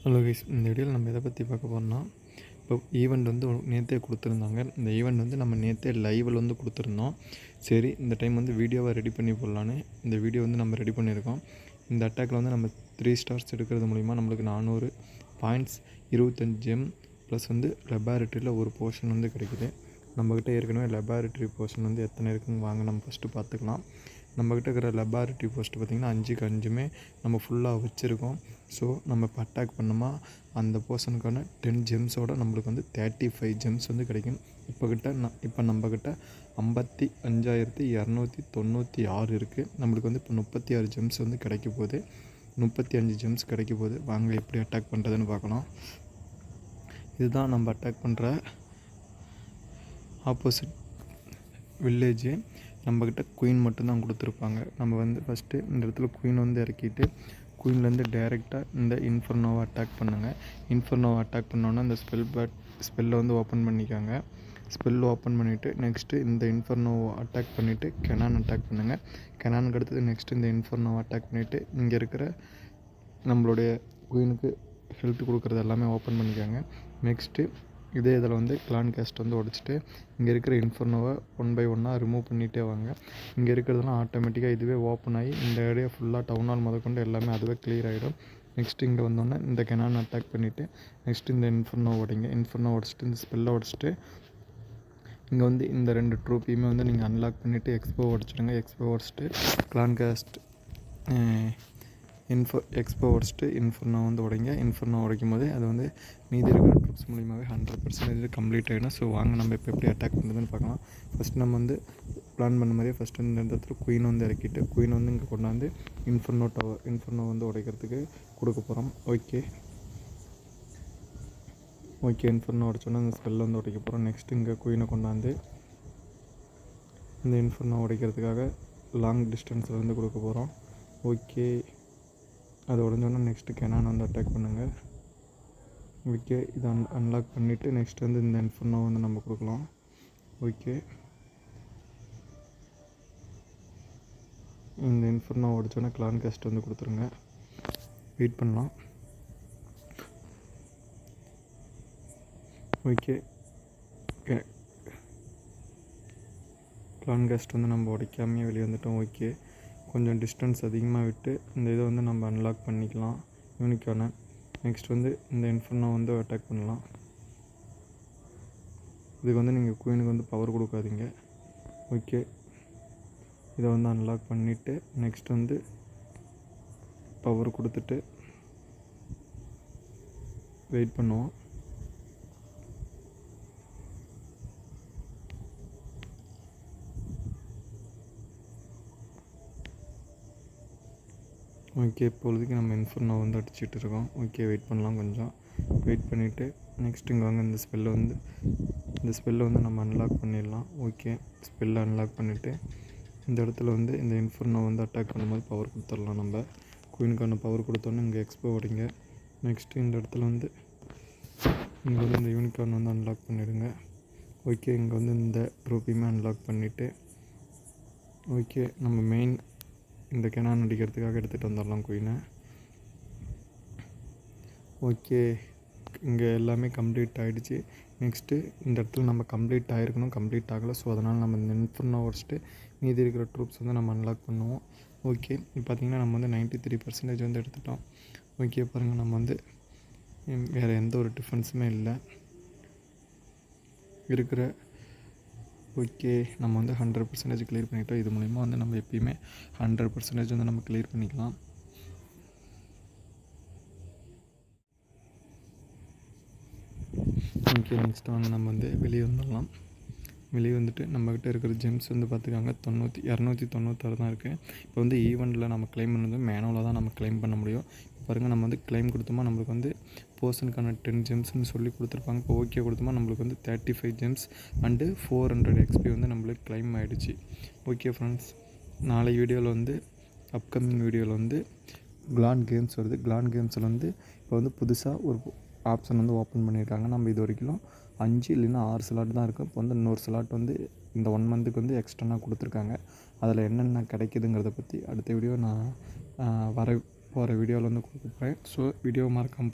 Hello guys, இந்த வீடியோவில் நம்ம எதை பற்றி பார்க்க போகிறோம்னா, இப்போ ஈவெண்ட் வந்து நேற்றே கொடுத்துருந்தாங்க. இந்த ஈவெண்ட் வந்து நம்ம நேற்றே லைவில் வந்து கொடுத்துருந்தோம். சரி, இந்த டைம் வந்து வீடியோவை ரெடி பண்ணி போடலான்னு இந்த வீடியோ வந்து நம்ம ரெடி பண்ணியிருக்கோம். இந்த அட்டாக்கில் வந்து நம்ம 3 ஸ்டார்ஸ் எடுக்கிறது மூலிமா நம்மளுக்கு 400 பாயிண்ட்ஸ், 25 ஜெம் ப்ளஸ் வந்து லெபார்ட்ரியில் ஒரு போர்ஷன் வந்து கிடைக்குது. நம்மக்கிட்ட ஏற்கனவே லெபார்ட்ரி போர்ஷன் வந்து எத்தனை இருக்குன்னு வாங்க நம்ம ஃபஸ்ட்டு பார்த்துக்கலாம். நம்மக்கிட்ட இருக்கிற லெபார்ட்ரி போஸ்ட்டு பார்த்திங்கன்னா 5க்கு 5மே நம்ம ஃபுல்லாக வச்சுருக்கோம். ஸோ நம்ம இப்போ அட்டாக் பண்ணோமா அந்த போர்ஷனுக்கான 10 ஜெம்ஸோடு நம்மளுக்கு வந்து 35 ஜெம்ஸ் வந்து கிடைக்கும். இப்போ நம்மக்கிட்ட 55,296 இருக்குது. நம்மளுக்கு வந்து இப்போ 36 ஜெம்ஸ் வந்து கிடைக்க போகுது. 35 ஜெம்ஸ் கிடைக்க போகுது. வாங்க எப்படி அட்டாக் பண்ணுறதுன்னு பார்க்கலாம். இதுதான் நம்ம அட்டாக் பண்ணுற ஆப்போசிட் வில்லேஜு. நம்மக்கிட்ட குயின் மட்டும்தான் கொடுத்துருப்பாங்க. நம்ம வந்து ஃபஸ்ட்டு இந்த இடத்துல குயின் வந்து இறக்கிட்டு குயின்லேருந்து டைரெக்டாக இந்த இன்ஃபர்னோவை அட்டாக் பண்ணுங்கள். இன்ஃபர்னோவை அட்டாக் பண்ணோன்னா இந்த ஸ்பெல்லை வந்து ஓப்பன் பண்ணிக்காங்க. ஸ்பெல் ஓப்பன் பண்ணிவிட்டு நெக்ஸ்ட்டு இந்த இன்ஃபர்னோவை அட்டாக் பண்ணிவிட்டு கெனான் அட்டாக் பண்ணுங்கள். கெனானுக்கு அடுத்தது நெக்ஸ்ட்டு இந்த இன்ஃபர்னோவை அட்டாக் பண்ணிவிட்டு இங்கே இருக்கிற நம்மளுடைய குயினுக்கு ஹெல்த் கொடுக்குறது எல்லாமே ஓப்பன் பண்ணிக்காங்க. நெக்ஸ்ட்டு இதே இதில் வந்து கிளான் கேஸ்ட் வந்து உடச்சிட்டு இங்கே இருக்கிற இன்ஃபர்னோவை 1 by 1 ரிமூவ் பண்ணிகிட்டே வாங்க. இங்கே இருக்கிறதெல்லாம் ஆட்டோமேட்டிக்காக இதுவே ஓப்பன் ஆகி இந்த ஏரியா ஃபுல்லாக டவுன் ஹால் முதற்கொண்டு எல்லாமே அதுவே கிளியர் ஆகிடும். நெக்ஸ்ட்டு இங்கே வந்தோடனே இந்த கெனான் அட்டாக் பண்ணிவிட்டு நெக்ஸ்ட்டு இந்த இன்ஃபர்னோ உடைங்க. இன்ஃபர்னோ உடச்சிட்டு இந்த ஸ்பெல்லை உடச்சிட்டு இங்கே வந்து இந்த 2 ட்ரோப்பியுமே வந்து நீங்கள் அன்லாக் பண்ணிவிட்டு எக்ஸ்போ உடச்சிடுங்க. எக்ஸ்போ உடச்சிட்டு கிளான் கேஸ்ட் எக்ஸ்போ உடச்சிட்டு இன்ஃபர்னோ வந்து உடைங்க. இன்ஃபர்னோ உடைக்கும் போது அது வந்து மீதி இருக்கிற ட்ரூப்ஸ் மூலியமாகவே 100% கம்ப்ளீட் ஆகிடும். ஸோ வாங்க நம்ம இப்போ எப்படி அட்டாக் பண்ணுறதுன்னு பார்க்கலாம். ஃபஸ்ட் நம்ம வந்து பிளான் பண்ண மாதிரியே ஃபஸ்ட்டு இந்த இடத்துல குயின் வந்து இறக்கிட்டு குயின் வந்து இங்கே கொண்டாந்து இன்ஃபர்னோ வந்து உடைக்கிறதுக்கு கொடுக்க போகிறோம். ஓகே, இன்ஃபர்னோ உடைச்சோன்னா இந்த ஸ்பெல்லை வந்து உடைக்க போகிறோம். நெக்ஸ்ட்டு இங்கே குயினை கொண்டாந்து இந்த இன்ஃபர்னோ உடைக்கிறதுக்காக லாங் டிஸ்டன்ஸில் வந்து கொடுக்க போகிறோம். ஓகே, அது உடஞ்சோன்னா நெக்ஸ்ட்டு கெனான் வந்து அட்டாக் பண்ணுங்கள். ஓகே, இதை அன்லாக் பண்ணிவிட்டு நெக்ஸ்ட் வந்து இந்த இன்ஃபர்னோ வந்து நம்ம கொடுக்கலாம். ஓகே, இந்த இன்ஃபர்னோ உடச்சோன்னா கிளான் கேஸ்ட் வந்து கொடுத்துருங்க. வெயிட் பண்ணலாம். ஓகே, கிளான் கேஸ்ட் வந்து நம்ம உடைக்காமையே வெளியே வந்துட்டோம். ஓகே, கொஞ்சம் டிஸ்டன்ஸ் அதிகமாக விட்டு இந்த இதை வந்து நம்ம அன்லாக் பண்ணிக்கலாம் யூனிக்கான. நெக்ஸ்ட் வந்து இந்த இன்ஃபர்னோ வந்து அட்டாக் பண்ணலாம். இதுக்கு வந்து நீங்கள் குயினுக்கு வந்து பவர் கொடுக்காதீங்க. ஓகே, இதை வந்து அன்லாக் பண்ணிவிட்டு நெக்ஸ்ட் வந்து பவர் கொடுத்துட்டு வெயிட் பண்ணுவோம். ஓகே, இப்பொழுதுக்கு நம்ம இன்ஃபர்னோ வந்து அடிச்சுட்டு இருக்கோம். ஓகே, வெயிட் பண்ணலாம். கொஞ்சம் வெயிட் பண்ணிவிட்டு நெக்ஸ்ட் இங்கே வாங்க இந்த ஸ்பெல்லை வந்து நம்ம அன்லாக் பண்ணிடலாம். ஓகே, ஸ்பெல்லை அன்லாக் பண்ணிவிட்டு இந்த இடத்துல வந்து இந்த இன்ஃபர்னோ வந்து அட்டாக் பண்ணும்போது பவர் கொடுத்துடலாம். நம்ம குயினுக்கான பவர் கொடுத்தோன்னே இங்கே எக்ஸ்போ உடைங்க. நெக்ஸ்ட்டு இந்த இடத்துல வந்து இங்கே வந்து இந்த யூனிகார்ன் வந்து அன்லாக் பண்ணிவிடுங்க. ஓகே, இங்கே வந்து இந்த ட்ரோப்பியுமே அன்லாக் பண்ணிவிட்டு ஓகே, நம்ம மெயின் இந்த கெனான் அடிக்கிறதுக்காக எடுத்துகிட்டு வந்துடலாம் குயினை. ஓகே, இங்கே எல்லாமே கம்ப்ளீட் ஆகிடுச்சு. நெக்ஸ்ட்டு இந்த இடத்துல நம்ம கம்ப்ளீட் ஆகிருக்கணும், கம்ப்ளீட் ஆகலை. ஸோ அதனால் நம்ம இந்த இன்ஃபர்னோ வச்சுட்டு மீதி இருக்கிற ட்ரூப்ஸ் வந்து நம்ம அன்லாக் பண்ணுவோம். ஓகே, இப்போ பார்த்திங்கன்னா நம்ம வந்து 93% வந்து எடுத்துட்டோம். ஓகே, பாருங்கள், நம்ம வந்து வேறு எந்த ஒரு டிஃபரன்ஸுமே இல்லை இருக்கிற. ஓகே, நம்ம வந்து 100% கிளியர் பண்ணிட்டோம். இது மூலிமா வந்து நம்ம எப்பயுமே 100% வந்து நம்ம கிளியர் பண்ணிக்கலாம். ஓகே, நெக்ஸ்ட் வந்து நம்ம வந்து வெளியே வந்துடலாம். வெளியே வந்துட்டு நம்மக்கிட்ட இருக்கிற ஜெம்ஸ் வந்து பார்த்துக்காங்க 296 தான் இருக்குது. இப்போ வந்து ஈவெண்ட்டில் நம்ம கிளைம் பண்ணது மேனுவலாக தான் நம்ம கிளைம் பண்ண முடியும். பாருங்கள், நம்ம வந்து கிளைம் கொடுத்தோமா நம்மளுக்கு வந்து போர்ஷனுக்கான 10 ஜெம்ஸ்னு சொல்லி கொடுத்துருப்பாங்க. இப்போ ஓகே கொடுத்தோமா நம்மளுக்கு வந்து 35 ஜெம்ஸ் அண்டு 400 XP வந்து நம்மளுக்கு கிளைம் ஆகிடுச்சு. ஓகே ஃப்ரெண்ட்ஸ், நாளை வீடியோவில் வந்து அப்கமிங் வீடியோவில் வந்து கிளான் கேம்ஸ் வருது. கிளான் கேம்ஸில் வந்து இப்போ வந்து புதுசாக ஒரு ஆப்ஷன் வந்து ஓப்பன் பண்ணியிருக்காங்க. நம்ம இது வரைக்கும் 5 இல்லைன்னா 6 ஸ்லாட் தான் இருக்கும். இப்போ வந்து இன்னொரு ஸ்லாட் வந்து இந்த 1 மந்த்துக்கு வந்து எக்ஸ்ட்ரா கொடுத்துருக்காங்க. அதில் என்னென்ன கிடைக்குதுங்கிறத பற்றி அடுத்த வீடியோ நான் போகிற வீடியோவில் வந்து கொடுக்குறேன். ஸோ வீடியோ மறக்காம